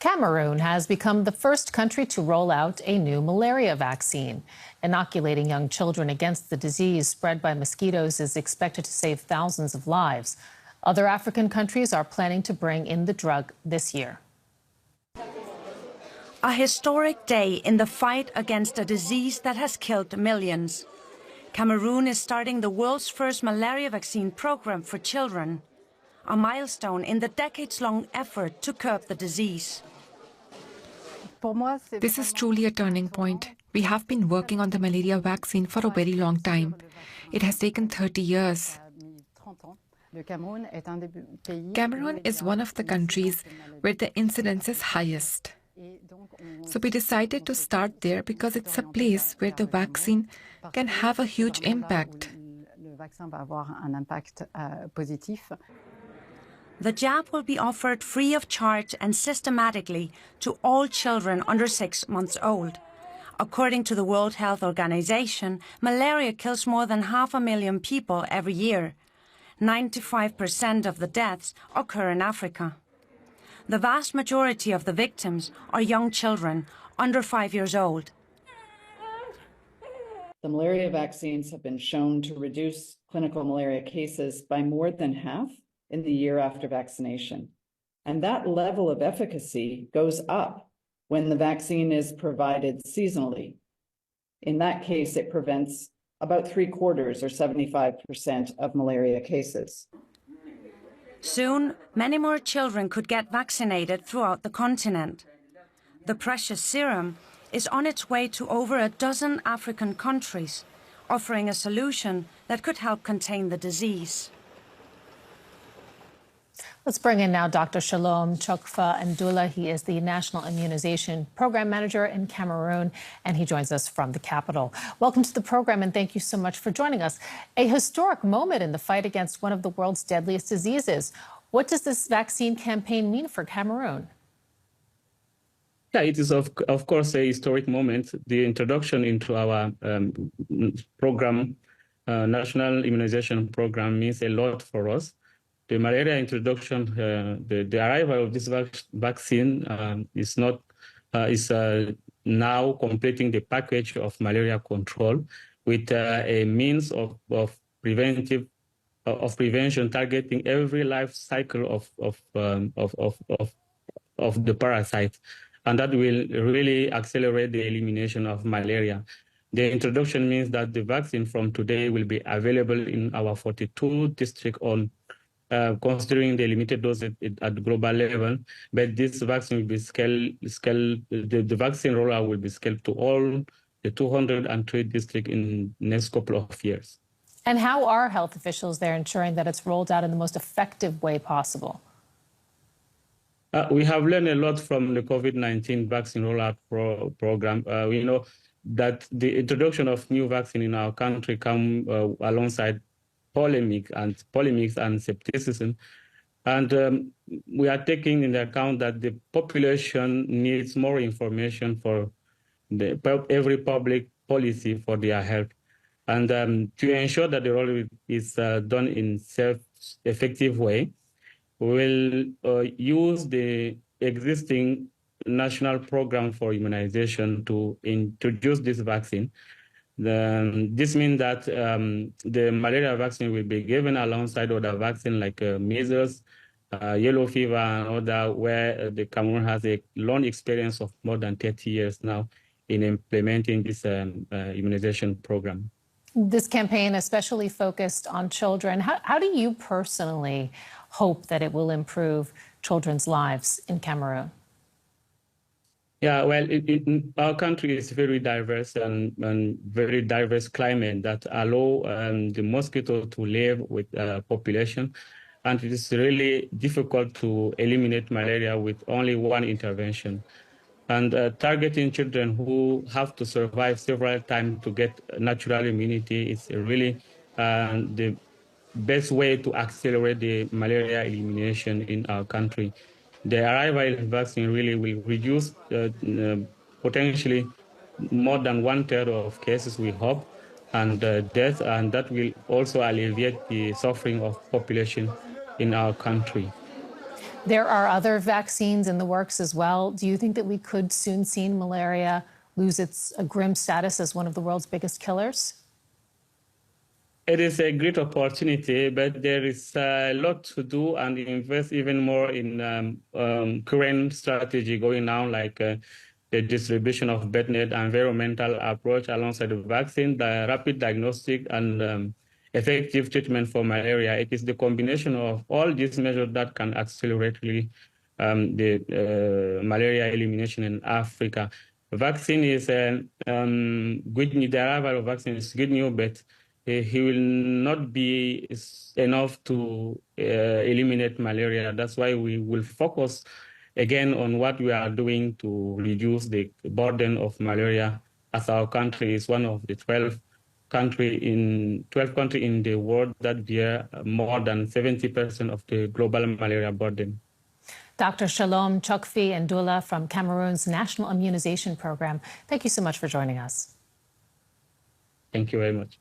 Cameroon has become the first country to roll out a new malaria vaccine. Inoculating young children against the disease spread by mosquitoes is expected to save thousands of lives. Other African countries are planning to bring in the drug this year. A historic day in the fight against a disease that has killed millions. Cameroon is starting the world's first malaria vaccine program for children, a milestone in the decades-long effort to curb the disease. This is truly a turning point. We have been working on the malaria vaccine for a very long time. It has taken 30 years. Cameroon is one of the countries where the incidence is highest. So we decided to start there because it's a place where the vaccine can have a huge impact. The jab will be offered free of charge and systematically to all children under 6 months old. According to the World Health Organization, malaria kills more than 500,000 people every year. 95% of the deaths occur in Africa. The vast majority of the victims are young children under 5 years old. The malaria vaccines have been shown to reduce clinical malaria cases by more than half in the year after vaccination. And that level of efficacy goes up when the vaccine is provided seasonally. In that case, it prevents about 3/4 or 75% of malaria cases. Soon, many more children could get vaccinated throughout the continent. The precious serum is on its way to over a dozen African countries, offering a solution that could help contain the disease. Let's bring in now Dr. Shalom Chokfa Ndula. He is the National Immunization Program Manager in Cameroon, and he joins us from the capital. Welcome to the program, and thank you so much for joining us. A historic moment in the fight against one of the world's deadliest diseases. What does this vaccine campaign mean for Cameroon? Yeah, it is, of course, a historic moment. The introduction into our program, National Immunization Program, means a lot for us. The malaria introduction, the arrival of this vaccine is now completing the package of malaria control with a means of prevention targeting every life cycle of the parasite, and that will really accelerate the elimination of malaria. The introduction means that the vaccine from today will be available in our 42 districts on considering the limited dose at global level, but this vaccine will be the vaccine rollout will be scaled to all the 203 districts in the next couple of years. And how are health officials there ensuring that it's rolled out in the most effective way possible? We have learned a lot from the COVID-19 vaccine rollout program. We know that the introduction of new vaccine in our country come alongside polemics and skepticism. And we are taking into account that the population needs more information for every public policy for their health. And to ensure that the rollout is done in self-effective way, we will use the existing national program for immunization to introduce this vaccine. This means that the malaria vaccine will be given alongside other vaccines like measles, yellow fever, and other, where the Cameroon has a long experience of more than 30 years now in implementing this immunization program. This campaign especially focused on children. How do you personally hope that it will improve children's lives in Cameroon? Yeah, well, our country is very diverse and very diverse climate that allow the mosquito to live with population. And it is really difficult to eliminate malaria with only one intervention. And targeting children who have to survive several times to get natural immunity is really the best way to accelerate the malaria elimination in our country. The arrival of vaccine really will reduce potentially more than 1/3 of cases, we hope, and death, and that will also alleviate the suffering of population in our country. There are other vaccines in the works as well. Do you think that we could soon see malaria lose its grim status as one of the world's biggest killers? It is a great opportunity, but there is a lot to do and invest even more in current strategy going now, like the distribution of bed net, environmental approach alongside the vaccine, the rapid diagnostic and effective treatment for malaria. It is the combination of all these measures that can accelerate really the malaria elimination in Africa. Vaccine is good news. The arrival of vaccine is good news, but he will not be enough to eliminate malaria. That's why we will focus again on what we are doing to reduce the burden of malaria, as our country is one of the 12 countries in the world that bear more than 70% of the global malaria burden. Dr. Shalom Chokfi Ndula from Cameroon's National Immunization Program, thank you so much for joining us. Thank you very much.